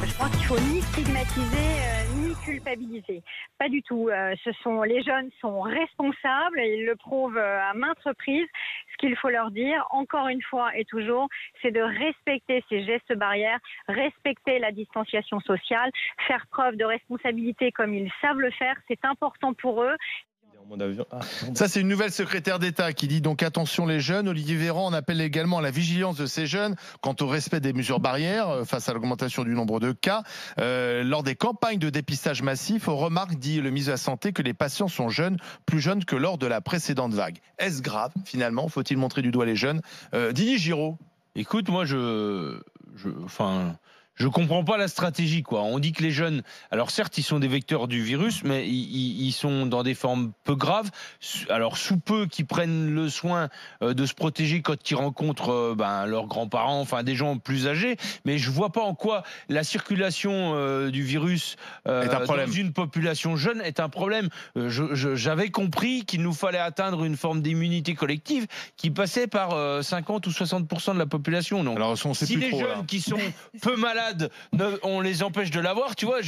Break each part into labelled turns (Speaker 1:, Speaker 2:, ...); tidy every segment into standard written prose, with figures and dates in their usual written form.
Speaker 1: Je pense qu'il faut ni stigmatiser ni culpabiliser. Pas du tout. Les jeunes sont responsables et ils le prouvent à maintes reprises. Ce qu'il faut leur dire, encore une fois et toujours, c'est de respecter ces gestes barrières, respecter la distanciation sociale, faire preuve de responsabilité comme ils savent le faire. C'est important pour eux.
Speaker 2: Ça, c'est une nouvelle secrétaire d'État qui dit donc attention les jeunes. Olivier Véran en appelle également à la vigilance de ces jeunes quant au respect des mesures barrières face à l'augmentation du nombre de cas. Lors des campagnes de dépistage massif, on remarque, dit le ministre de la Santé, que les patients sont jeunes, plus jeunes que lors de la précédente vague. Est-ce grave, finalement? Faut-il montrer du doigt les jeunes? Didier Giraud.
Speaker 3: Écoute, moi, je comprends pas la stratégie, quoi. On dit que les jeunes, alors certes, ils sont des vecteurs du virus, mais ils sont dans des formes peu graves. Alors sous peu qu'ils prennent le soin de se protéger quand ils rencontrent leurs grands-parents, enfin des gens plus âgés. Mais je vois pas en quoi la circulation du virus dans une population jeune est un problème. J'avais compris qu'il nous fallait atteindre une forme d'immunité collective qui passait par 50 ou 60% de la population. Donc,
Speaker 2: alors,
Speaker 3: si les jeunes qui sont peu malades, on les empêche de l'avoir, tu vois,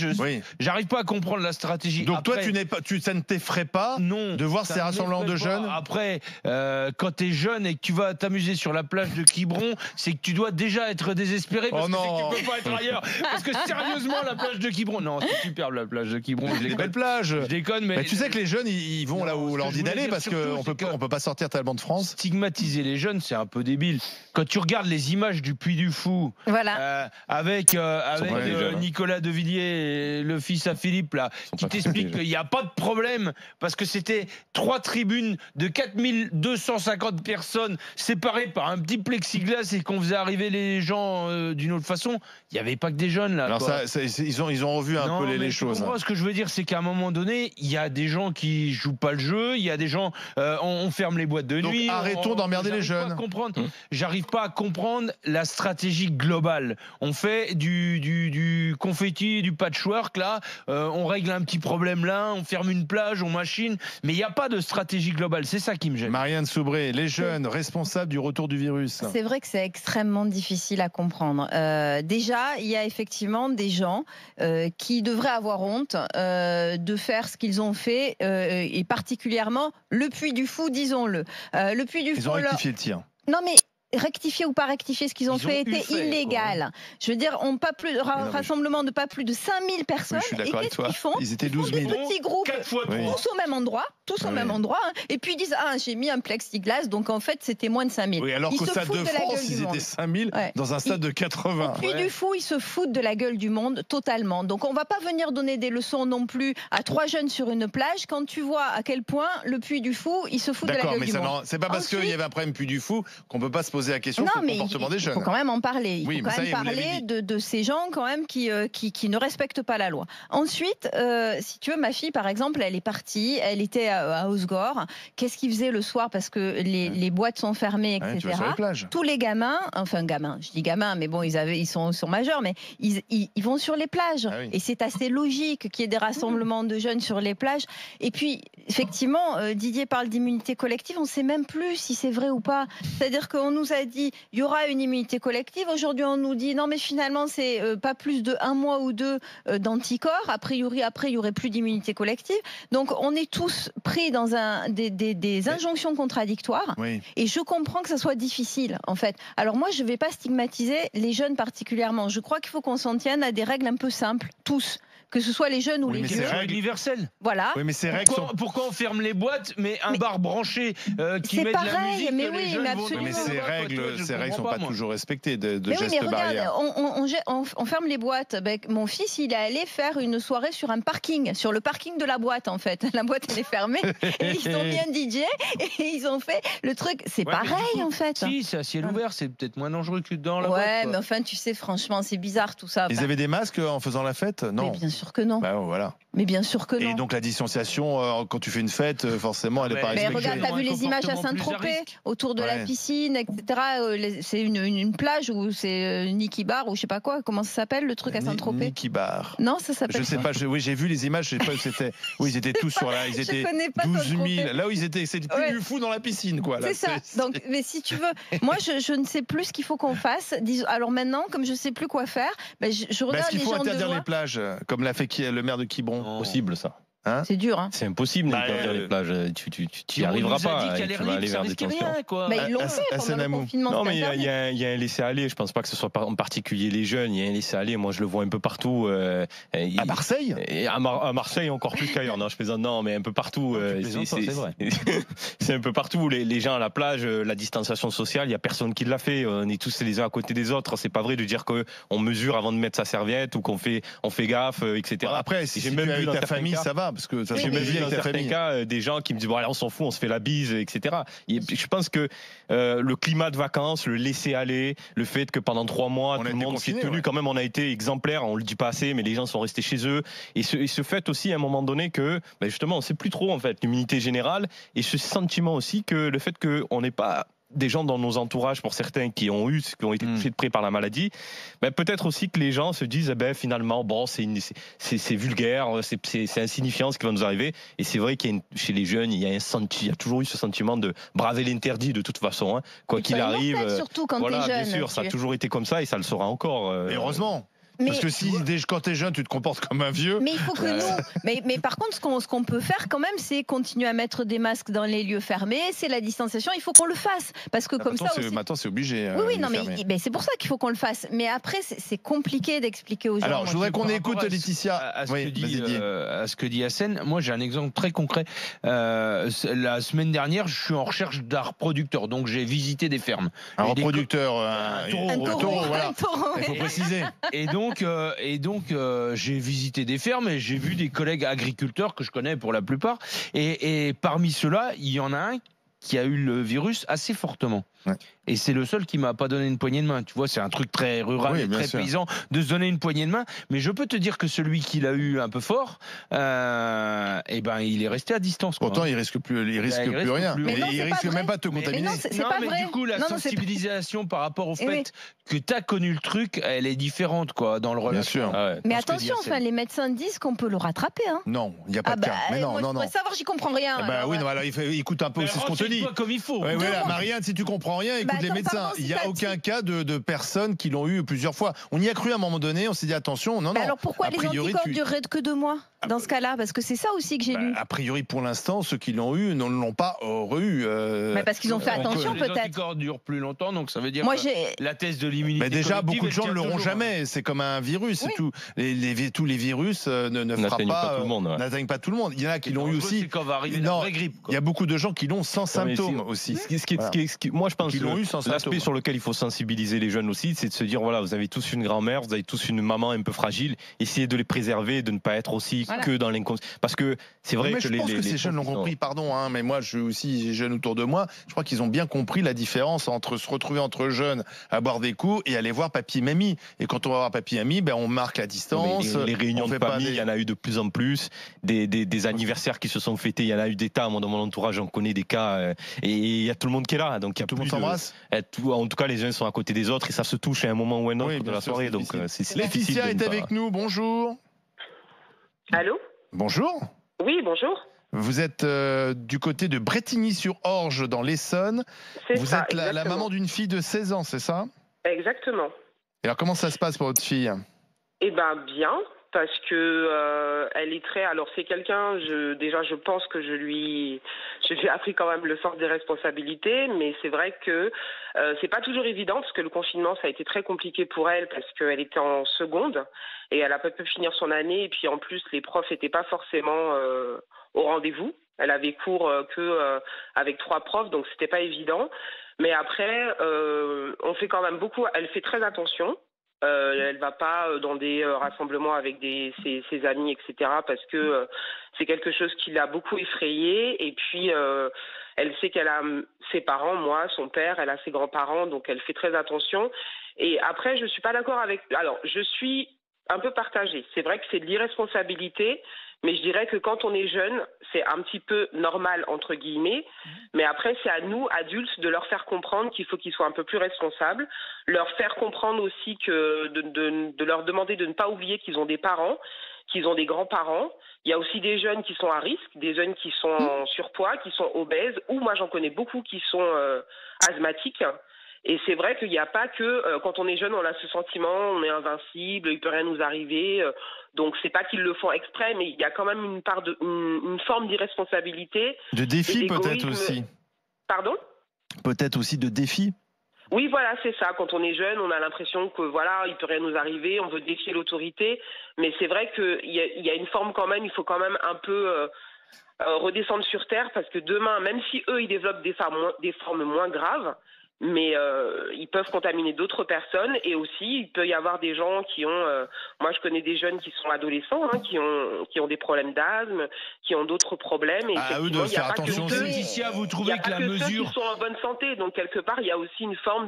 Speaker 3: j'arrive pas à comprendre la stratégie.
Speaker 2: Donc après, toi, ça ne t'effraie pas de voir ces rassemblements de jeunes?
Speaker 3: Après, quand t'es jeune et que tu vas t'amuser sur la plage de Quiberon, c'est que tu dois déjà être désespéré parce que tu peux pas être ailleurs. Parce que sérieusement, la plage de Quiberon, non, c'est superbe la plage de Quiberon.
Speaker 2: C'est une belle plage.
Speaker 3: Je déconne, mais
Speaker 2: tu sais que les jeunes, ils vont là où on leur dit d'aller parce qu'on peut pas sortir tellement de France.
Speaker 3: Stigmatiser les jeunes, c'est un peu débile. Quand tu regardes les images du Puy du Fou, avec Nicolas Devilliers, le fils à Philippe, là, qui t'explique qu'il n'y a pas de problème parce que c'était 3 tribunes de 4250 personnes séparées par un petit plexiglas et qu'on faisait arriver les gens d'une autre façon. Il n'y avait pas que des jeunes, là.
Speaker 2: Alors ils ont revu un peu les choses.
Speaker 3: Moi, ce que je veux dire, c'est qu'à un moment donné, il y a des gens qui jouent pas le jeu, il y a des gens, on ferme les boîtes de nuit.
Speaker 2: Donc arrêtons d'emmerder les jeunes.
Speaker 3: J'arrive pas à comprendre la stratégie globale. On fait du confetti, du patchwork là, on règle un petit problème là, on ferme une plage, on machine, mais il n'y a pas de stratégie globale, c'est ça qui me gêne.
Speaker 2: Marianne Soubré, les jeunes responsables du retour du virus.
Speaker 4: C'est vrai que c'est extrêmement difficile à comprendre. Déjà, il y a effectivement des gens qui devraient avoir honte de faire ce qu'ils ont fait, et particulièrement le Puy du Fou, disons-le. Le Puy du Fou.
Speaker 2: Ils ont rectifié le tir.
Speaker 4: Non mais rectifier ou pas rectifier, ce qu'ils ont fait était illégal. Je veux dire, rassemblement de pas plus de 5000 personnes.
Speaker 2: Oui, et
Speaker 4: qu'est-ce qu'ils font?
Speaker 2: Ils étaient 12 000.
Speaker 4: Des petits groupes, tous au même endroit, et puis ils disent j'ai mis un plexiglas, donc en fait c'était moins de 5000.
Speaker 2: Oui, alors qu'au Stade de France, ils étaient 5000 dans un stade de 80.
Speaker 4: Au Puy du Fou, ils se foutent de la gueule du monde totalement. Donc on va pas venir donner des leçons non plus à 3 jeunes sur une plage quand tu vois à quel point le Puy du Fou, il se fout de la gueule du monde.
Speaker 2: C'est pas parce qu'il y avait un problème Puy du Fou qu'on peut pas se poser la question sur le comportement des jeunes.
Speaker 4: Il faut quand même en parler. Il faut quand même parler de ces gens quand même qui ne respectent pas la loi. Ensuite, si tu veux, ma fille, par exemple, elle est partie, elle était à Osgore. Qu'est-ce qu'ils faisaient le soir parce que les boîtes sont fermées, etc.
Speaker 2: Tu vas sur les plages.
Speaker 4: Tous les gamins, je dis gamins, mais bon, ils sont majeurs, mais ils vont sur les plages. Et c'est assez logique qu'il y ait des rassemblements de jeunes sur les plages. Et puis, effectivement, Didier parle d'immunité collective. On ne sait même plus si c'est vrai ou pas. C'est-à-dire qu'on nous a dit il y aura une immunité collective. Aujourd'hui, on nous dit non, mais finalement, c'est pas plus de 1 mois ou 2 d'anticorps. A priori, après, il y aurait plus d'immunité collective. Donc, on est tous pris dans des injonctions contradictoires. Et je comprends que ça soit difficile, en fait. Alors moi, je ne vais pas stigmatiser les jeunes particulièrement. Je crois qu'il faut qu'on s'en tienne à des règles un peu simples, tous. Que ce soit les jeunes ou les vieux.
Speaker 3: C'est règles universelles.
Speaker 4: Voilà.
Speaker 2: Oui, mais ces règles
Speaker 3: pourquoi on ferme les boîtes, mais un bar branché qui met
Speaker 4: pareil,
Speaker 3: de la musique,
Speaker 4: mais oui, mais absolument.
Speaker 2: Mais ces règles sont pas toujours respectées de gestes barrières.
Speaker 4: On ferme les boîtes. Mon fils, il est allé faire une soirée sur un parking, sur le parking de la boîte en fait. La boîte elle est fermée et ils sont bien DJ et ils ont fait le truc. C'est pareil en fait.
Speaker 3: Si, c'est à ciel ouvert, c'est peut-être moins dangereux que dans la boîte.
Speaker 4: Ouais, mais enfin, tu sais, franchement, c'est bizarre tout ça.
Speaker 2: Ils avaient des masques en faisant la fête? Non.
Speaker 4: Mais bien sûr que non.
Speaker 2: Bah, voilà.
Speaker 4: Mais bien sûr que non.
Speaker 2: Et donc la distanciation, quand tu fais une fête, forcément, elle n'est pas
Speaker 4: Mais
Speaker 2: respectée.
Speaker 4: regarde, t'as vu les images à Saint-Tropez, autour de la piscine, etc. C'est une plage où c'est Niki Bar ou je sais pas quoi. Comment ça s'appelle le truc à Saint-Tropez?
Speaker 2: Niki Bar.
Speaker 4: Non, ça s'appelle.
Speaker 2: Je sais pas. Oui, j'ai vu les images. Je sais pas où c'était. Oui, ils étaient tous sur là. Ils étaient 12 000. Là où ils étaient, c'était plus du fou dans la piscine, quoi.
Speaker 4: C'est ça. Donc, mais si tu veux, moi, je ne sais plus ce qu'il faut qu'on fasse. Alors maintenant, comme je sais plus quoi faire, je regarde
Speaker 2: est-ce qu'il
Speaker 4: les
Speaker 2: faut
Speaker 4: gens
Speaker 2: interdire
Speaker 4: de
Speaker 2: les plages, comme l'a fait le maire de Quiberon?
Speaker 5: Possible, ça.
Speaker 2: Hein,
Speaker 4: c'est dur, hein.
Speaker 5: C'est impossible d'interdire les plages. Tu n'y arriveras pas. Tu vas aller vers des tensions.
Speaker 4: Mais ils l'ont fait pendant le confinement.
Speaker 5: Non, mais il y a un laisser-aller. Je pense pas que ce soit en particulier les jeunes. Il y a un laisser-aller. Moi, je le vois un peu partout.
Speaker 2: À Marseille
Speaker 5: et à Marseille encore plus qu'ailleurs. Non, je plaisante. Non, mais un peu partout.
Speaker 3: C'est vrai.
Speaker 5: C'est un peu partout. Les gens à la plage, la distanciation sociale, il y a personne qui l'a fait. On est tous les uns à côté des autres. C'est pas vrai de dire qu'on mesure avant de mettre sa serviette ou qu'on fait gaffe, etc.
Speaker 2: Après, si j'ai même vu dans ta famille, ça va, parce que
Speaker 5: j'ai même vu dans certains cas des gens qui me disent bon allez, on s'en fout, on se fait la bise, etc. Et je pense que le climat de vacances, le laisser aller, le fait que pendant 3 mois tout le monde s'est tenu, quand même on a été exemplaire, on le dit pas assez, mais les gens sont restés chez eux. Et ce fait aussi à un moment donné que justement on sait plus trop en fait l'immunité générale et ce sentiment aussi que le fait qu'on n'est pas des gens dans nos entourages, pour certains qui ont été touchés de près par la maladie, peut-être aussi que les gens se disent finalement bon c'est vulgaire, c'est insignifiant ce qui va nous arriver. Et c'est vrai chez les jeunes il y a toujours eu ce sentiment de braver l'interdit de toute façon, hein, quoi qu'il arrive.
Speaker 4: Surtout quand t'es jeune.
Speaker 5: Bien sûr, ça a toujours été comme ça et ça le sera encore.
Speaker 2: Et heureusement. Parce que si quand t'es jeune, tu te comportes comme un vieux.
Speaker 4: Mais il faut que nous. Mais par contre, ce qu'on peut faire quand même, c'est continuer à mettre des masques dans les lieux fermés. C'est la distanciation. Il faut qu'on le fasse parce que comme ça.
Speaker 2: Maintenant, c'est obligé.
Speaker 4: Oui, non, mais c'est pour ça qu'il faut qu'on le fasse. Mais après, c'est compliqué d'expliquer aux gens.
Speaker 2: Alors, je voudrais qu'on écoute Laetitia.
Speaker 3: À ce que dit Hassen. Moi, j'ai un exemple très concret. La semaine dernière, je suis en recherche d'un reproducteur, donc j'ai visité des fermes.
Speaker 2: Un reproducteur, un taureau, voilà. Il faut préciser.
Speaker 3: Et donc, j'ai visité des fermes et j'ai vu des collègues agriculteurs que je connais pour la plupart. Et parmi ceux-là, il y en a un qui a eu le virus assez fortement. Ouais. Et c'est le seul qui m'a pas donné une poignée de main. Tu vois, c'est un truc très rural et très paysan de se donner une poignée de main. Mais je peux te dire que celui qui l'a eu un peu fort, il est resté à distance.
Speaker 2: Pourtant, il risque plus rien.
Speaker 4: Mais
Speaker 2: il risque même pas de te contaminer.
Speaker 3: Mais du coup, la sensibilisation par rapport au fait que tu as connu le truc, elle est différente, quoi, dans le relation.
Speaker 2: Bien sûr.
Speaker 4: Ah ouais. Mais attention, les médecins disent qu'on peut le rattraper. Hein.
Speaker 2: Non, il n'y a pas de cas. Mais non.
Speaker 4: Je pourrais savoir, j'y comprends rien.
Speaker 2: Écoute un peu aussi ce qu'on te dit.
Speaker 3: Comme il faut.
Speaker 2: Marianne, si tu comprends rien, écoute les médecins. Il n'y a aucun cas de personnes qui l'ont eu plusieurs fois. On y a cru à un moment donné, on s'est dit attention, non.
Speaker 4: Alors pourquoi les anticorps dureraient que 2 mois dans ce cas-là? Parce que c'est ça aussi que j'ai lu.
Speaker 2: A priori, pour l'instant, ceux qui l'ont eu ne l'ont pas re-eu.
Speaker 4: Mais parce qu'ils ont fait attention peut-être.
Speaker 3: Les anticorps durent plus longtemps, donc ça veut dire que la thèse de l'immunité.
Speaker 2: Mais déjà, beaucoup de gens ne l'auront jamais. C'est comme un virus. Tous les virus n'atteignent pas tout le monde. Il y en a qui l'ont eu aussi. Il y a beaucoup de gens qui l'ont sans symptômes aussi.
Speaker 5: Moi, je pense que l'aspect sur lequel il faut sensibiliser les jeunes aussi, c'est de se dire voilà, vous avez tous une grand-mère, vous avez tous une maman un peu fragile, essayez de les préserver, de ne pas être aussi que dans l'inconscient. Parce que c'est vrai que
Speaker 2: je pense que ces jeunes l'ont compris, mais moi je suis aussi jeune autour de moi, je crois qu'ils ont bien compris la différence entre se retrouver entre jeunes à boire des coups et aller voir papy et mamie. Et quand on va voir papy et mamie, on marque la distance.
Speaker 5: Les réunions de famille, il y en a eu de plus en plus. Des anniversaires qui se sont fêtés, il y en a eu des tas. Moi, dans mon entourage, j'en connais des cas. Et il y a tout le monde qui est là. Donc,
Speaker 2: tout le monde s'embrasse.
Speaker 5: En tout cas, les uns sont à côté des autres et ça se touche à un moment ou un autre de la soirée. Donc,
Speaker 2: Laetitia est avec nous. Bonjour.
Speaker 6: Allô.
Speaker 2: Bonjour.
Speaker 6: Oui, bonjour.
Speaker 2: Vous êtes du côté de Brétigny-sur-Orge dans l'Essonne. Vous êtes la maman d'une fille de 16 ans, c'est ça?
Speaker 6: Exactement.
Speaker 2: Et alors comment ça se passe pour votre fille?
Speaker 6: Eh bien, bien, parce que elle est très... Alors c'est quelqu'un, je pense que je lui ai appris quand même le sens des responsabilités, mais c'est vrai que c'est pas toujours évident, parce que le confinement, ça a été très compliqué pour elle, parce qu'elle était en seconde, et elle a pas pu finir son année, et puis en plus, les profs n'étaient pas forcément au rendez-vous. Elle avait cours avec 3 profs, donc c'était pas évident. Mais après, on fait quand même beaucoup. Elle fait très attention. Elle va pas dans des rassemblements avec ses amis, etc. Parce que c'est quelque chose qui l'a beaucoup effrayée. Et puis, elle sait qu'elle a ses parents, moi, son père, elle a ses grands-parents, donc elle fait très attention. Et après, je suis pas d'accord avec... Alors, je suis un peu partagée. C'est vrai que c'est de l'irresponsabilité, mais je dirais que quand on est jeune, c'est un petit peu normal, entre guillemets. Mais après, c'est à nous, adultes, de leur faire comprendre qu'il faut qu'ils soient un peu plus responsables. Leur faire comprendre aussi que de leur demander de ne pas oublier qu'ils ont des parents, qu'ils ont des grands-parents. Il y a aussi des jeunes qui sont à risque, des jeunes qui sont en surpoids, qui sont obèses, ou moi j'en connais beaucoup qui sont asthmatiques. Et c'est vrai qu'il n'y a pas que, quand on est jeune, on a ce sentiment, on est invincible, il peut rien nous arriver. Donc c'est pas qu'ils le font exprès, mais il y a quand même une forme d'irresponsabilité.
Speaker 2: De défi peut-être aussi.
Speaker 6: Pardon ?
Speaker 2: Peut-être aussi de défi.
Speaker 6: Oui, voilà, c'est ça. Quand on est jeune, on a l'impression que voilà, il peut rien nous arriver, on veut défier l'autorité. Mais c'est vrai qu'il y a une forme quand même, il faut quand même un peu redescendre sur terre, parce que demain, même si eux, ils développent des formes moins graves, mais ils peuvent contaminer d'autres personnes. Et aussi, il peut y avoir des gens qui ont... moi, je connais des jeunes qui sont adolescents, qui ont des problèmes d'asthme, qui ont d'autres problèmes. Et
Speaker 2: eux doivent faire attention.
Speaker 3: Laetitia, vous trouvez que la mesure...
Speaker 6: ceux qui sont en bonne santé. Donc, quelque part, il y a aussi une forme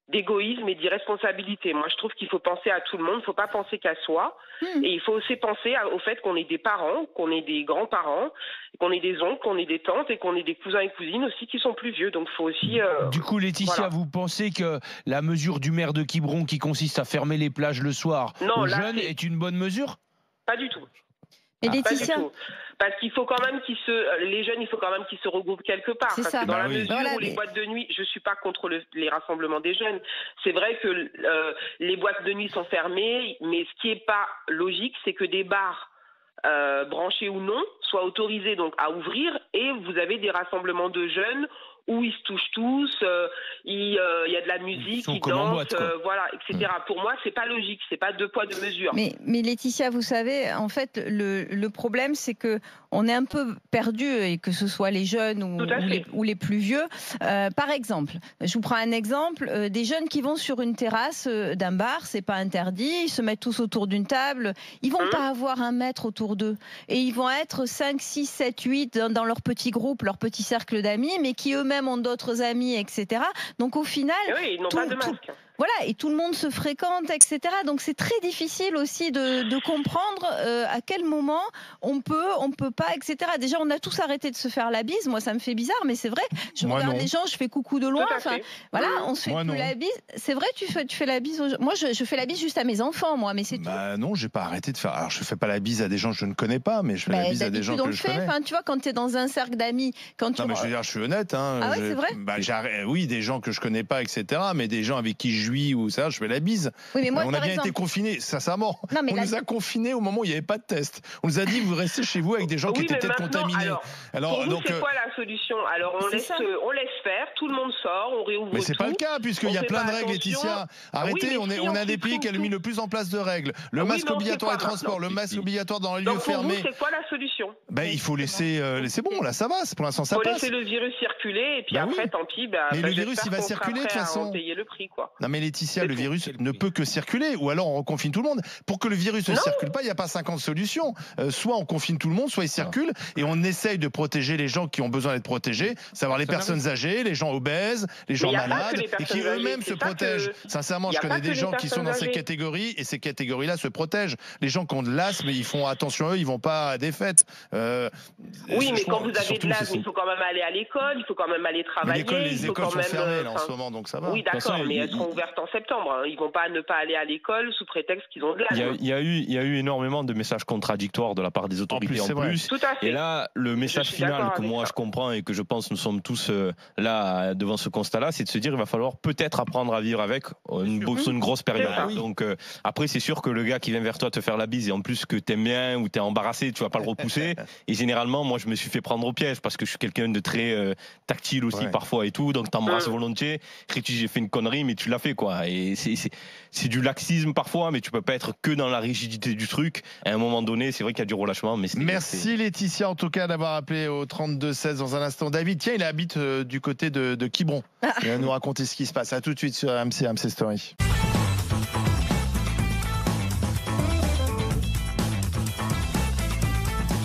Speaker 6: d'égoïsme et d'irresponsabilité. Moi, je trouve qu'il faut penser à tout le monde, il ne faut pas penser qu'à soi. Et il faut aussi penser au fait qu'on est des parents, qu'on est des grands-parents, qu'on est des oncles, qu'on est des tantes et qu'on est des cousins et cousines aussi qui sont plus vieux. Donc, il faut aussi...
Speaker 3: Du coup, Laetitia,
Speaker 6: voilà.
Speaker 3: Vous pensez que la mesure du maire de Quiberon qui consiste à fermer les plages le soir aux jeunes est une bonne mesure ?
Speaker 6: Pas du tout.
Speaker 4: Et Laetitia,
Speaker 6: pas du tout. Parce qu'il faut quand même les jeunes, il faut quand même qu'ils se regroupent quelque part.
Speaker 4: C'est
Speaker 6: Parce
Speaker 4: ça.
Speaker 6: que dans la
Speaker 2: oui.
Speaker 6: mesure où les boîtes de nuit, je suis pas contre les rassemblements des jeunes. C'est vrai que les boîtes de nuit sont fermées, mais ce qui est pas logique, c'est que des bars branchés ou non soient autorisés donc à ouvrir, et vous avez des rassemblements de jeunes où ils se touchent tous, il y a de la musique, ils dansent, voilà, etc. Pour moi, c'est pas logique, c'est pas deux poids deux mesures.
Speaker 4: Mais Laetitia, vous savez, en fait, le problème, c'est que on est un peu perdu, et que ce soit les jeunes ou les plus vieux. Par exemple, je vous prends un exemple, des jeunes qui vont sur une terrasse d'un bar, c'est pas interdit, ils se mettent tous autour d'une table, ils vont pas avoir un mètre autour d'eux, et ils vont être 5, 6, 7, 8 dans leur petit groupe, leur petit cercle d'amis, mais qui eux-mêmes ont d'autres amis, etc. Donc au final,
Speaker 6: ils n'ont pas de masque.
Speaker 4: Voilà, et tout le monde se fréquente, etc. Donc c'est très difficile aussi de comprendre à quel moment on peut pas, etc. Déjà, on a tous arrêté de se faire la bise. Moi, ça me fait bizarre, mais c'est vrai. Je regarde les gens, je fais coucou de loin. Enfin, voilà, on se fait plus la bise. C'est vrai, tu fais la bise. Moi, je fais la bise juste à mes enfants, moi, mais c'est tout.
Speaker 2: Non, j'ai pas arrêté de faire. Alors, je fais pas la bise à des gens que je ne connais pas, mais je fais la bise à des gens que je connais.
Speaker 4: Enfin, tu vois, quand tu es dans un cercle d'amis,
Speaker 2: mais je veux dire, je suis honnête.
Speaker 4: Ah ouais, c'est vrai.
Speaker 2: Oui, des gens que je connais pas, etc. Mais des gens avec qui je vis ou ça, je fais la bise.
Speaker 4: Oui, mais moi,
Speaker 2: on a bien été confinés, sincèrement. On nous a confinés au moment où il n'y avait pas de test. On nous a dit vous restez chez vous avec des gens qui étaient peut-être contaminés.
Speaker 6: Alors pour vous, c'est quoi la solution? Alors on laisse faire, tout le monde sort, on réouvre tout.
Speaker 2: Mais c'est pas le cas, puisqu'il y a plein de règles, Laetitia. Arrêtez, on est un des pays qui a mis le plus en place de règles. Le masque obligatoire des transports, le masque obligatoire dans les lieux fermés.
Speaker 6: C'est quoi la solution?
Speaker 2: Il faut laisser. C'est bon, là ça va, pour l'instant ça passe.
Speaker 6: Il faut laisser le virus circuler, et puis après, tant pis.
Speaker 2: Mais le virus, il va circuler de toute façon.
Speaker 6: Payer le prix, quoi.
Speaker 2: Non mais Laetitia, le virus ne peut que circuler, ou alors on reconfine tout le monde. Pour que le virus ne circule pas, il n'y a pas 50 solutions. Soit on confine tout le monde, soit il circule, et on essaye de protéger les gens qui ont besoin d'être protégés, savoir les personnes âgées, les gens obèses, les gens malades, et qui eux-mêmes se protègent. Sincèrement, je connais des gens qui sont dans ces catégories, et ces catégories-là se protègent. Les gens qui ont de l'asthme, ils font attention à eux, ils vont pas à des fêtes.
Speaker 6: Oui, mais quand vous avez de l'asthme, il faut quand même aller à l'école, il faut quand même aller travailler.
Speaker 2: Les écoles sont fermées en ce moment, donc ça va.
Speaker 6: Oui, d'accord, mais elles seront ouvertes en septembre. Ils vont pas ne pas aller à l'école sous prétexte qu'ils ont de l'asthme.
Speaker 5: Il y a eu énormément de messages contradictoires de la part des autorités en plus.
Speaker 6: Tout à fait.
Speaker 5: Et là, le message final que moi je comprends et que je pense nous sommes tous là devant ce constat-là, c'est de se dire il va falloir peut-être apprendre à vivre avec une grosse période. Donc après, c'est sûr que le gars qui vient vers toi te faire la bise et en plus que t'aimes bien ou t'es embarrassé, tu vas pas le repousser. Et généralement, moi je me suis fait prendre au piège parce que je suis quelqu'un de très tactile aussi parfois et tout, donc t'embrasses volontiers. J'ai fait une connerie, mais tu l'as fait quoi. Et c'est du laxisme parfois, mais tu peux pas être que dans la rigidité du truc. À un moment donné, c'est vrai qu'il y a du relâchement. Mais
Speaker 2: merci Laetitia en tout cas d'avoir appelé au 32-16 dans un instant. David, tiens, il habite du côté de Quiberon. Il va nous raconter ce qui se passe. À tout de suite sur RMC Story.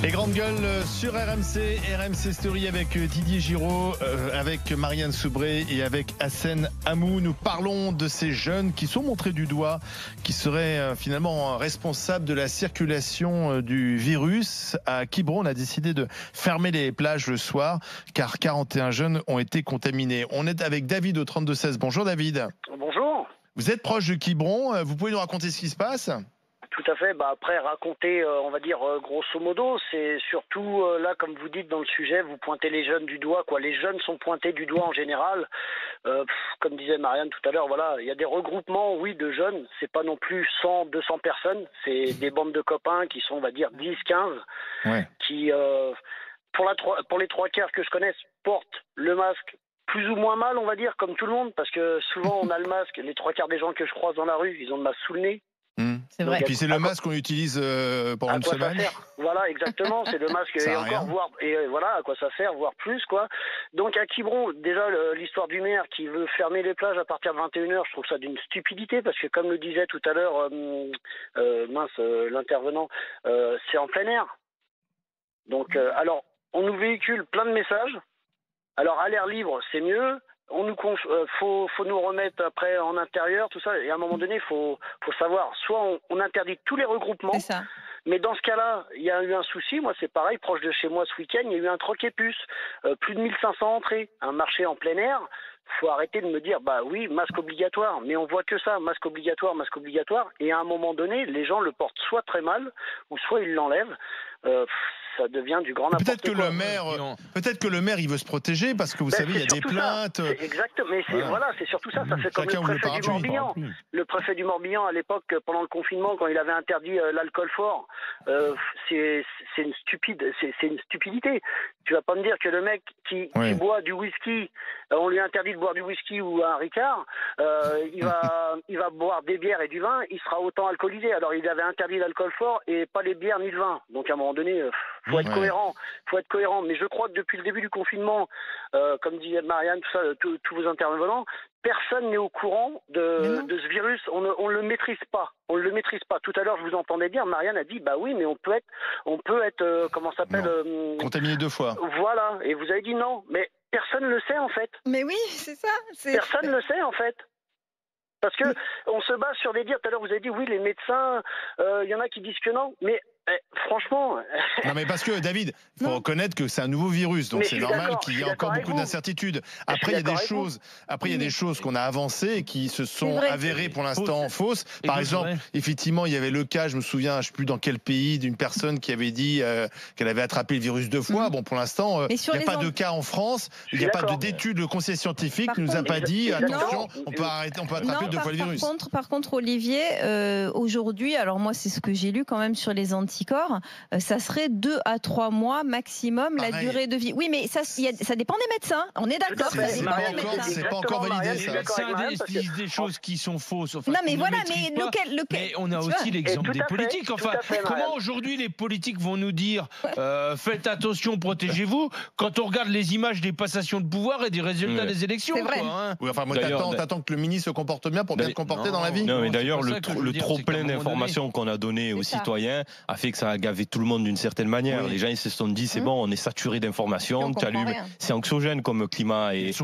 Speaker 2: Les grandes gueules sur RMC Story avec Didier Giraud, avec Marianne Soubré et avec Hassen Amou. Nous parlons de ces jeunes qui sont montrés du doigt, qui seraient finalement responsables de la circulation du virus. À Quiberon, on a décidé de fermer les plages le soir car 41 jeunes ont été contaminés. On est avec David au 32-16. Bonjour David.
Speaker 7: Bonjour.
Speaker 2: Vous êtes proche de Quiberon, vous pouvez nous raconter ce qui se passe ?
Speaker 7: Tout à fait. Après, raconter, on va dire, grosso modo, c'est surtout, là, comme vous dites dans le sujet, vous pointez les jeunes du doigt, quoi. Les jeunes sont pointés du doigt en général. Comme disait Marianne tout à l'heure, voilà, il y a des regroupements, oui, de jeunes. C'est pas non plus 100, 200 personnes. C'est des bandes de copains qui sont, on va dire, 10, 15, qui, pour les trois quarts que je connaisse, portent le masque plus ou moins mal, on va dire, comme tout le monde, parce que souvent, on a le masque. Les trois quarts des gens que je croise dans la rue, ils ont le masque sous le nez.
Speaker 4: C'est vrai.
Speaker 2: Et puis c'est le masque qu'on utilise pendant une semaine.
Speaker 7: Voilà, exactement. C'est le masque et encore voilà à quoi ça sert, voire plus quoi. Donc à Quiberon, déjà l'histoire du maire qui veut fermer les plages à partir de 21h, je trouve ça d'une stupidité parce que comme le disait tout à l'heure l'intervenant, c'est en plein air. Donc alors on nous véhicule plein de messages. Alors à l'air libre, c'est mieux. Faut nous remettre après en intérieur, tout ça. Et à un moment donné, faut savoir. Soit on interdit tous les regroupements.
Speaker 4: C'est ça.
Speaker 7: Mais dans ce cas-là, il y a eu un souci. Moi, c'est pareil. Proche de chez moi ce week-end, il y a eu un troc et puce. Plus de 1500 entrées. Un marché en plein air. Faut arrêter de me dire, bah oui, masque obligatoire. Mais on voit que ça, masque obligatoire. Et à un moment donné, les gens le portent soit très mal, ou soit ils l'enlèvent. Ça devient du grand n'importe quoi.
Speaker 2: Peut-être que le maire, il veut se protéger parce que vous savez, il y a des plaintes.
Speaker 7: Exact, mais c'est surtout ça. Ça fait comme le préfet du Morbihan. Le préfet du Morbihan, à l'époque, pendant le confinement, quand il avait interdit l'alcool fort, c'est une stupidité. Tu vas pas me dire que le mec qui boit du whisky, on lui interdit de boire du whisky ou un Ricard, il va boire des bières et du vin, il sera autant alcoolisé. Alors il avait interdit l'alcool fort et pas les bières ni le vin. Donc à un moment donné, faut être cohérent. Mais je crois que depuis le début du confinement, comme disait Marianne, tout ça, tous vos intervenants, personne n'est au courant de ce virus. On le maîtrise pas. Tout à l'heure, je vous entendais dire, Marianne a dit, bah oui, mais on peut être, comment ça s'appelle,
Speaker 2: contaminé 2 fois.
Speaker 7: Voilà. Et vous avez dit non, mais personne le sait en fait.
Speaker 4: Mais oui, c'est ça.
Speaker 7: Personne le sait en fait. Parce que on se base sur des dires. Tout à l'heure, vous avez dit oui, les médecins, il y en a qui disent que non, mais franchement.
Speaker 2: Non, mais parce que David, il faut reconnaître que c'est un nouveau virus, donc c'est normal qu'il y ait encore beaucoup d'incertitudes. Après, il y a des choses qu'on a avancées et qui se sont avérées pour l'instant fausses. Par exemple, effectivement, il y avait le cas, je me souviens, je ne sais plus dans quel pays, d'une personne qui avait dit qu'elle avait attrapé le virus 2 fois. Bon, pour l'instant, il n'y a pas de cas en France, il n'y a pas d'études. Le conseil scientifique ne nous a pas dit attention, on peut attraper 2 fois le virus.
Speaker 4: Par contre, Olivier, aujourd'hui, alors moi, c'est ce que j'ai lu quand même sur les anticorps, ça serait 2 à 3 mois maximum la durée de vie. Oui, mais ça dépend des médecins. On est d'accord.
Speaker 2: C'est pas encore validé ça.
Speaker 3: Ça disent des choses qui sont fausses. Enfin,
Speaker 4: non, mais voilà, mais lequel
Speaker 3: mais on a aussi l'exemple des politiques. Enfin, comment aujourd'hui les politiques vont nous dire faites attention, protégez-vous, quand on regarde les images des passations de pouvoir et des résultats des élections.
Speaker 4: C'est vrai.
Speaker 2: Oui, enfin, moi, t'attends que le ministre se comporte bien pour bien se comporter dans la vie.
Speaker 5: Non, mais d'ailleurs, le trop plein d'informations qu'on a donné aux citoyens a fait que ça a gavé tout le monde d'une certaine manière. Les gens ils se sont dit c'est bon, on est saturé d'informations, c'est anxiogène comme climat et tu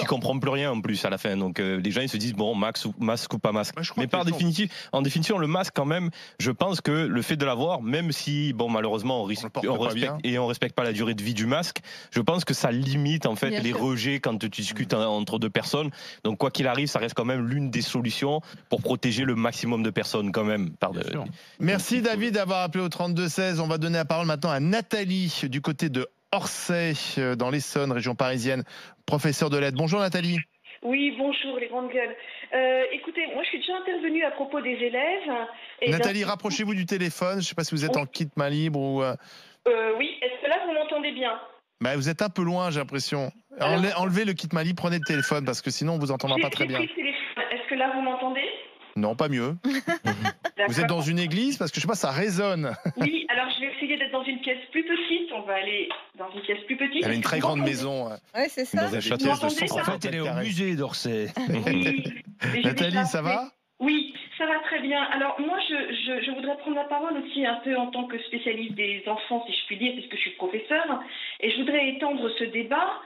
Speaker 5: comprends plus rien en plus à la fin. Donc les gens ils se disent bon, masque ou pas masque. Mais en définition le masque quand même, je pense que le fait de l'avoir, même si bon malheureusement on respecte pas la durée de vie du masque, je pense que ça limite en fait les rejets quand tu discutes entre 2 personnes. Donc quoi qu'il arrive, ça reste quand même l'une des solutions pour protéger le maximum de personnes quand même.
Speaker 2: Merci David d'avoir appelé au 32-16. On va donner la parole maintenant à Nathalie du côté de Orsay dans l'Essonne, région parisienne, professeure de lettres. Bonjour Nathalie.
Speaker 8: Oui, bonjour les grandes gueules. Écoutez, moi je suis déjà intervenue à propos des élèves.
Speaker 2: Nathalie, rapprochez-vous du téléphone. Je ne sais pas si vous êtes en kit main libre ou...
Speaker 8: Oui, est-ce que là vous m'entendez bien ?
Speaker 2: Bah, vous êtes un peu loin, j'ai l'impression. Enlevez le kit main libre, prenez le téléphone parce que sinon on vous entendra pas très bien.
Speaker 8: Est-ce que là vous m'entendez ?
Speaker 2: Non, pas mieux. Vous êtes dans une église parce que je sais pas, ça résonne.
Speaker 8: Oui, alors je vais essayer d'être dans une pièce plus petite. On va aller dans une pièce plus petite.
Speaker 2: Elle a une très grande maison.
Speaker 4: Ouais, c'est ça.
Speaker 2: Dans un château de 100
Speaker 3: En fait, elle est au musée d'Orsay.
Speaker 8: Oui.
Speaker 2: Nathalie, ça va ?
Speaker 8: Oui, ça Ça va très bien. Alors moi, je voudrais prendre la parole aussi un peu en tant que spécialiste des enfants, si je puis dire, puisque je suis professeure, et je voudrais étendre ce débat.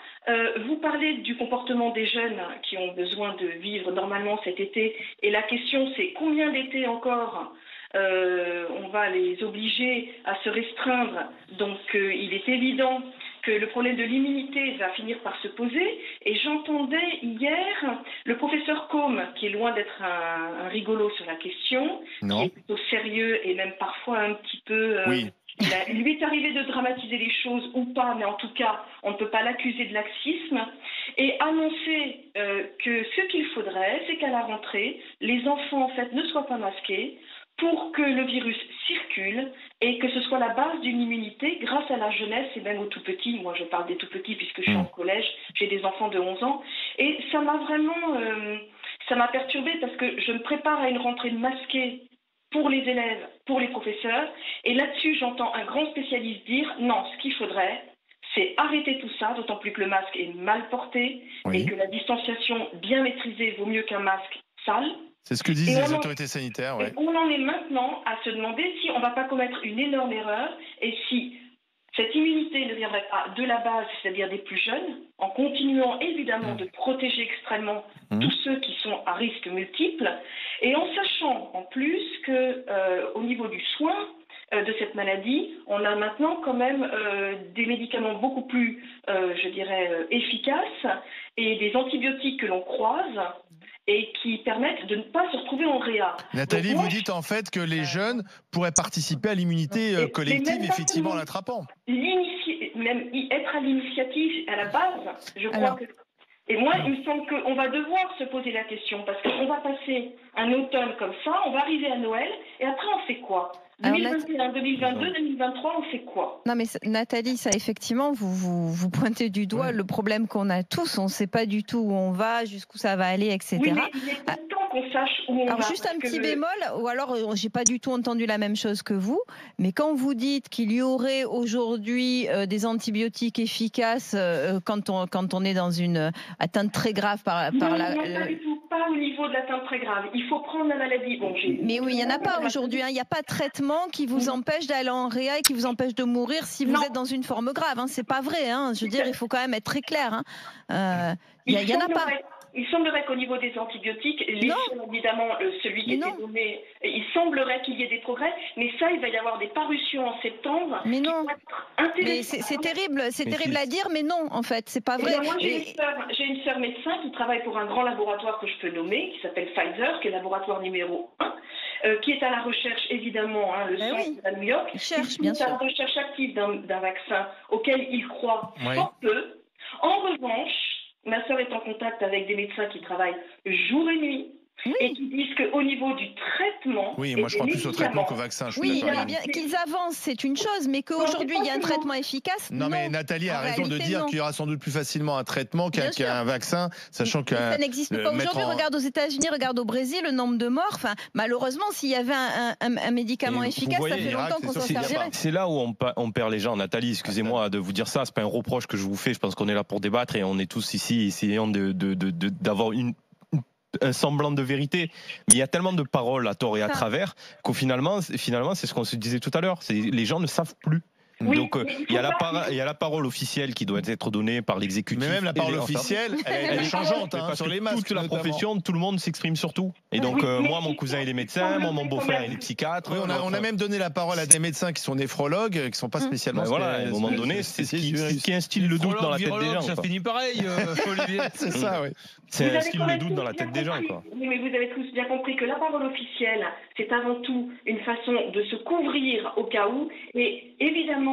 Speaker 8: Vous parlez du comportement des jeunes qui ont besoin de vivre normalement cet été, et la question c'est combien d'été encore on va les obliger à se restreindre. Donc il est évident que le problème de l'immunité va finir par se poser. Et j'entendais hier le professeur Combe, qui est loin d'être un rigolo sur la question, qui est plutôt sérieux et même parfois un petit peu... Il lui est arrivé de dramatiser les choses ou pas, mais en tout cas, on ne peut pas l'accuser de laxisme, et annoncer que ce qu'il faudrait, c'est qu'à la rentrée, les enfants en fait ne soient pas masqués, pour que le virus circule et que ce soit la base d'une immunité grâce à la jeunesse et même aux tout-petits. Moi, je parle des tout-petits puisque je suis en collège, j'ai des enfants de 11 ans. Et ça m'a vraiment ça m'a perturbée parce que je me prépare à une rentrée masquée pour les élèves, pour les professeurs. Et là-dessus, j'entends un grand spécialiste dire non, ce qu'il faudrait, c'est arrêter tout ça, d'autant plus que le masque est mal porté et que la distanciation bien maîtrisée vaut mieux qu'un masque sale.
Speaker 2: C'est ce que disent les autorités sanitaires. Ouais.
Speaker 8: On en est maintenant à se demander si on ne va pas commettre une énorme erreur et si cette immunité ne viendrait pas de la base, c'est-à-dire des plus jeunes, en continuant évidemment de protéger extrêmement tous ceux qui sont à risque multiple, et en sachant en plus que au niveau du soin de cette maladie, on a maintenant quand même des médicaments beaucoup plus, je dirais, efficaces et des antibiotiques que l'on croise et qui permettent de ne pas se retrouver en réa.
Speaker 2: Nathalie, vous dites en fait que les jeunes pourraient participer à l'immunité collective, effectivement, en l'attrapant.
Speaker 8: Même être à l'initiative, à la base, je crois que... Et moi, il me semble qu'on va devoir se poser la question, parce qu'on va passer un automne comme ça, on va arriver à Noël, et après on fait quoi ? 2021, 2022, 2023, on fait quoi ?
Speaker 4: Non mais Nathalie, ça effectivement, vous pointez du doigt le problème qu'on a tous, on ne sait pas du tout où on va, jusqu'où ça va aller, etc.
Speaker 8: Oui, mais il est temps qu'on sache où on va.
Speaker 4: Alors juste un petit bémol, ou alors j'ai pas du tout entendu la même chose que vous, mais quand vous dites qu'il y aurait aujourd'hui des antibiotiques efficaces quand on est dans une atteinte très grave par
Speaker 8: non,
Speaker 4: la...
Speaker 8: pas du tout, pas au niveau de l'atteinte très grave. Il faut prendre la maladie. Bon,
Speaker 4: mais oui, il n'y en a pas aujourd'hui, il n'y a pas de traitement qui vous empêche d'aller en réa et qui vous empêche de mourir si vous êtes dans une forme grave. C'est pas vrai. Je veux dire, il faut quand même être très clair. Il y en a pas.
Speaker 8: Il semblerait qu'au niveau des antibiotiques, évidemment, celui qui était nommé, il semblerait qu'il y ait des progrès, mais ça, il va y avoir des parutions en septembre.
Speaker 4: Mais non. Mais c'est terrible à dire, mais non, en fait, c'est pas vrai.
Speaker 8: Moi, j'ai une sœur médecin qui travaille pour un grand laboratoire que je peux nommer, qui s'appelle Pfizer, qui est le laboratoire numéro 1. Qui est à la recherche, évidemment, le centre à New York, qui est à la recherche active d'un vaccin auquel il croit fort peu. En revanche, ma sœur est en contact avec des médecins qui travaillent jour et nuit et qui disent qu'au niveau du traitement...
Speaker 2: Oui, moi je crois plus au traitement qu'au vaccin.
Speaker 4: Qu'ils avancent, c'est une chose, mais qu'aujourd'hui il y a un traitement efficace.
Speaker 2: Non, mais Nathalie a raison de dire qu'il y aura sans doute plus facilement un traitement qu'un vaccin, sachant que...
Speaker 4: Ça n'existe pas aujourd'hui. Regarde aux États-Unis, regarde au Brésil, le nombre de morts. Malheureusement, s'il y avait un médicament efficace, ça fait longtemps qu'on s'en servirait.
Speaker 5: C'est là où on perd les gens. Nathalie, excusez-moi de vous dire ça, c'est pas un reproche que je vous fais. Je pense qu'on est là pour débattre et on est tous ici essayant d'avoir un semblant de vérité, mais il y a tellement de paroles à tort et à travers qu'au finalement c'est ce qu'on se disait tout à l'heure, les gens ne savent plus. Donc il y a la parole officielle qui doit être donnée par l'exécutif.
Speaker 2: Mais même la parole officielle, elle est changeante sur les masques.
Speaker 5: Toute la profession, tout le monde s'exprime sur tout. Et donc moi, mon cousin il est médecin, moi mon beau-frère il est psychiatre.
Speaker 2: Oui, on a même donné la parole à des médecins qui sont néphrologues, qui sont pas spécialement.
Speaker 5: Voilà, à un moment donné, c'est ce qui instille le doute dans la tête des gens.
Speaker 3: Ça finit pareil, Olivier.
Speaker 2: C'est ça, oui.
Speaker 5: C'est instille le doute dans la tête des gens, quoi.
Speaker 8: Oui, mais vous avez tous bien compris que la parole officielle, c'est avant tout une façon de se couvrir au cas où, et évidemment.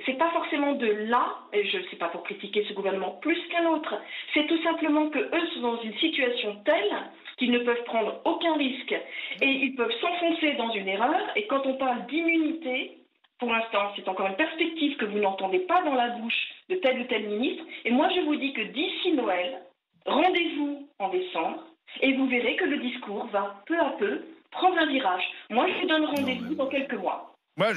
Speaker 8: C'est pas forcément de là, et je ne sais pas pour critiquer ce gouvernement plus qu'un autre, c'est tout simplement que eux sont dans une situation telle qu'ils ne peuvent prendre aucun risque et ils peuvent s'enfoncer dans une erreur. Et quand on parle d'immunité, pour l'instant, c'est encore une perspective que vous n'entendez pas dans la bouche de tel ou tel ministre. Et moi, je vous dis que d'ici Noël, rendez-vous en décembre et vous verrez que le discours va peu à peu prendre un virage. Moi, je vous donne rendez-vous dans quelques mois.
Speaker 3: Moi,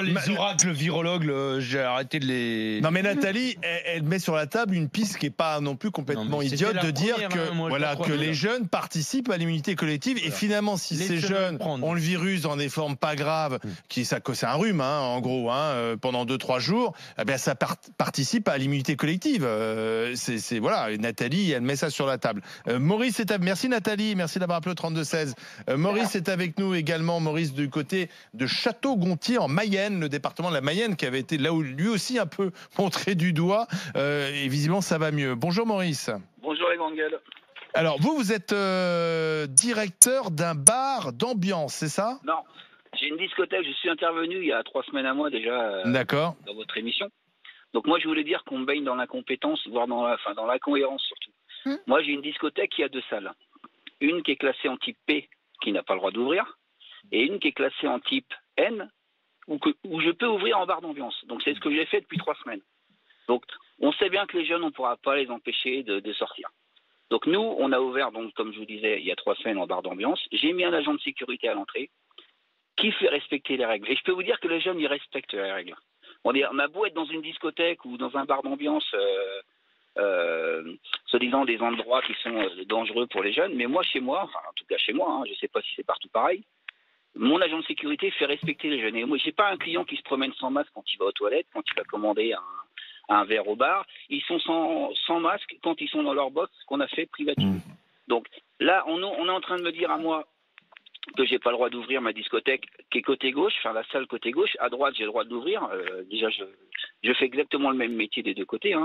Speaker 3: les oracles virologues, j'ai arrêté de les.
Speaker 2: Non, mais Nathalie, elle met sur la table une piste qui n'est pas non plus complètement idiote de dire que les jeunes participent à l'immunité collective. Et finalement, si ces jeunes ont le virus dans des formes pas graves, c'est un rhume, en gros, pendant 2-3 jours, eh bien, ça participe à l'immunité collective. Voilà, Nathalie, elle met ça sur la table. Maurice merci Nathalie, merci d'avoir appelé au 32-16. Maurice est avec nous également, Maurice du côté de Château-Gontier en Mayenne, le département de la Mayenne qui avait été là où lui aussi un peu montré du doigt et visiblement ça va mieux. Bonjour Maurice.
Speaker 9: Bonjour les grandes gueules.
Speaker 2: Alors vous êtes directeur d'un bar d'ambiance, c'est ça?
Speaker 9: Non, j'ai une discothèque, je suis intervenu il y a 3 semaines à moi déjà
Speaker 2: D'accord.
Speaker 9: Dans votre émission. Donc moi je voulais dire qu'on baigne dans l'incompétence, voire dans l'incohérence surtout. Moi j'ai une discothèque qui a 2 salles. Une qui est classée en type P, qui n'a pas le droit d'ouvrir, et une qui est classée en type N, où je peux ouvrir en bar d'ambiance. Donc c'est ce que j'ai fait depuis 3 semaines. Donc on sait bien que les jeunes, on ne pourra pas les empêcher de sortir. Donc nous, on a ouvert, donc, comme je vous disais, il y a 3 semaines en bar d'ambiance. J'ai mis un agent de sécurité à l'entrée qui fait respecter les règles. Et je peux vous dire que les jeunes, ils respectent les règles. On a beau être dans une discothèque ou dans un bar d'ambiance, soi-disant des endroits qui sont dangereux pour les jeunes, mais moi, chez moi, enfin en tout cas chez moi, je ne sais pas si c'est partout pareil, mon agent de sécurité fait respecter les jeunes. Et moi, j'ai pas un client qui se promène sans masque quand il va aux toilettes, quand il va commander un verre au bar. Ils sont sans masque quand ils sont dans leur box qu'on a fait privatiser. Donc là, on est en train de me dire à moi que j'ai pas le droit d'ouvrir ma discothèque qui est côté gauche, enfin la salle côté gauche. À droite, j'ai le droit d'ouvrir. Déjà, je fais exactement le même métier des deux côtés.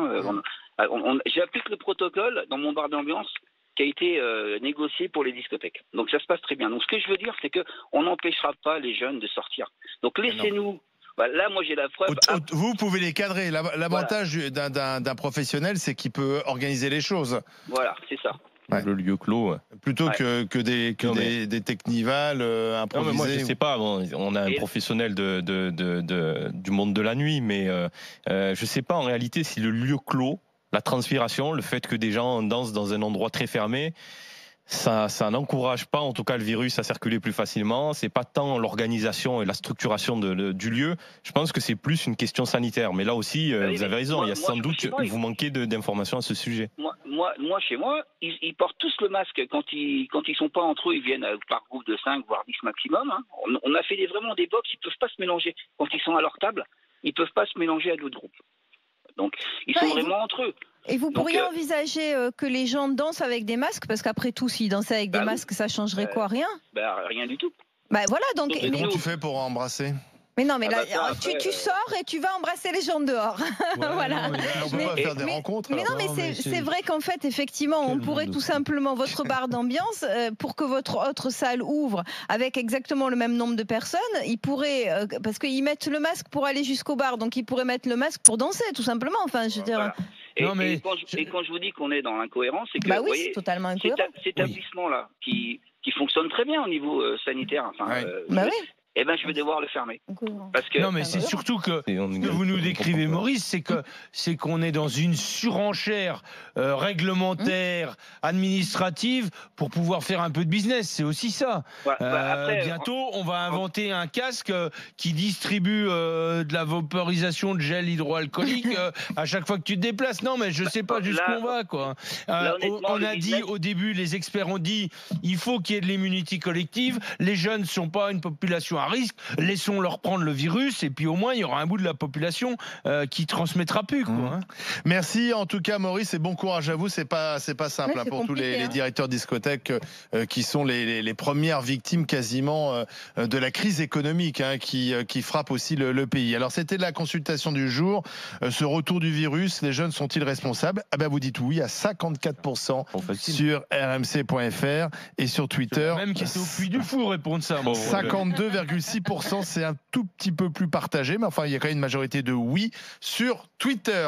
Speaker 9: J'applique le protocole dans mon bar d'ambiance qui a été négocié pour les discothèques. Donc ça se passe très bien. Donc ce que je veux dire, c'est qu'on n'empêchera pas les jeunes de sortir. Donc laissez-nous... Là, moi, j'ai la preuve.
Speaker 2: Vous pouvez les cadrer. L'avantage d'un professionnel, c'est qu'il peut organiser les choses.
Speaker 9: Voilà, c'est ça.
Speaker 5: Ouais. Le lieu clos.
Speaker 2: Plutôt que des technivals improvisés.
Speaker 5: Non, mais moi, je sais pas. On a un professionnel du monde de la nuit, mais je sais pas en réalité si le lieu clos, la transpiration, le fait que des gens dansent dans un endroit très fermé, ça n'encourage pas, en tout cas, le virus à circuler plus facilement. C'est pas tant l'organisation et la structuration du lieu. Je pense que c'est plus une question sanitaire. Mais là aussi, vous avez raison. Il y a sans doute vous manquez d'informations à ce sujet.
Speaker 9: Moi, chez moi, ils portent tous le masque quand ils sont pas entre eux. Ils viennent par groupe de 5 voire 10 maximum. On a fait vraiment des box. Ils peuvent pas se mélanger quand ils sont à leur table. Ils peuvent pas se mélanger à d'autres groupes. Donc, ils sont vraiment entre eux.
Speaker 4: Et vous pourriez envisager que les gens dansent avec des masques, parce qu'après tout, s'ils dansaient avec des masques, ça changerait quoi? Rien?
Speaker 9: Rien du tout.
Speaker 4: Voilà, donc.
Speaker 2: Et comment tu fais pour embrasser?
Speaker 4: Mais non, mais là, tu sors et tu vas embrasser les gens dehors. Voilà.
Speaker 2: On peut pas faire des rencontres.
Speaker 4: Mais non, mais c'est vrai qu'en fait, effectivement, on pourrait tout simplement, votre bar d'ambiance, pour que votre autre salle ouvre avec exactement le même nombre de personnes, ils pourraient, parce qu'ils mettent le masque pour aller jusqu'au bar, donc ils pourraient mettre le masque pour danser, tout simplement. Enfin, je veux dire.
Speaker 9: Voilà. Et quand je vous dis qu'on est dans l'incohérence, c'est que
Speaker 4: vous voyez, c'est totalement incohérent.
Speaker 9: Cet établissement-là, qui fonctionne très bien au niveau sanitaire, je vais devoir le fermer.
Speaker 3: Parce que non, mais c'est surtout que ce que vous nous décrivez, Maurice, c'est qu'on est dans une surenchère réglementaire, administrative, pour pouvoir faire un peu de business. C'est aussi ça. Bientôt, on va inventer un casque qui distribue de la vaporisation de gel hydroalcoolique à chaque fois que tu te déplaces. Non, mais je sais pas jusqu'où on va, quoi. On a dit au début, les experts ont dit, il faut qu'il y ait de l'immunité collective. Les jeunes ne sont pas une population à risque, laissons-leur prendre le virus et puis au moins il y aura un bout de la population qui transmettra plus, quoi.
Speaker 2: Merci en tout cas Maurice et bon courage à vous. C'est pas simple pour tous les directeurs de discothèques qui sont les premières victimes quasiment de la crise économique qui frappe aussi le pays. Alors c'était la consultation du jour. Ce retour du virus, les jeunes sont-ils responsables? Vous dites oui à 54% sur rmc.fr et sur Twitter.
Speaker 3: Même qui était au puits du fou répondre ça.
Speaker 2: 52,6%, c'est un tout petit peu plus partagé, mais enfin, il y a quand même une majorité de oui sur Twitter.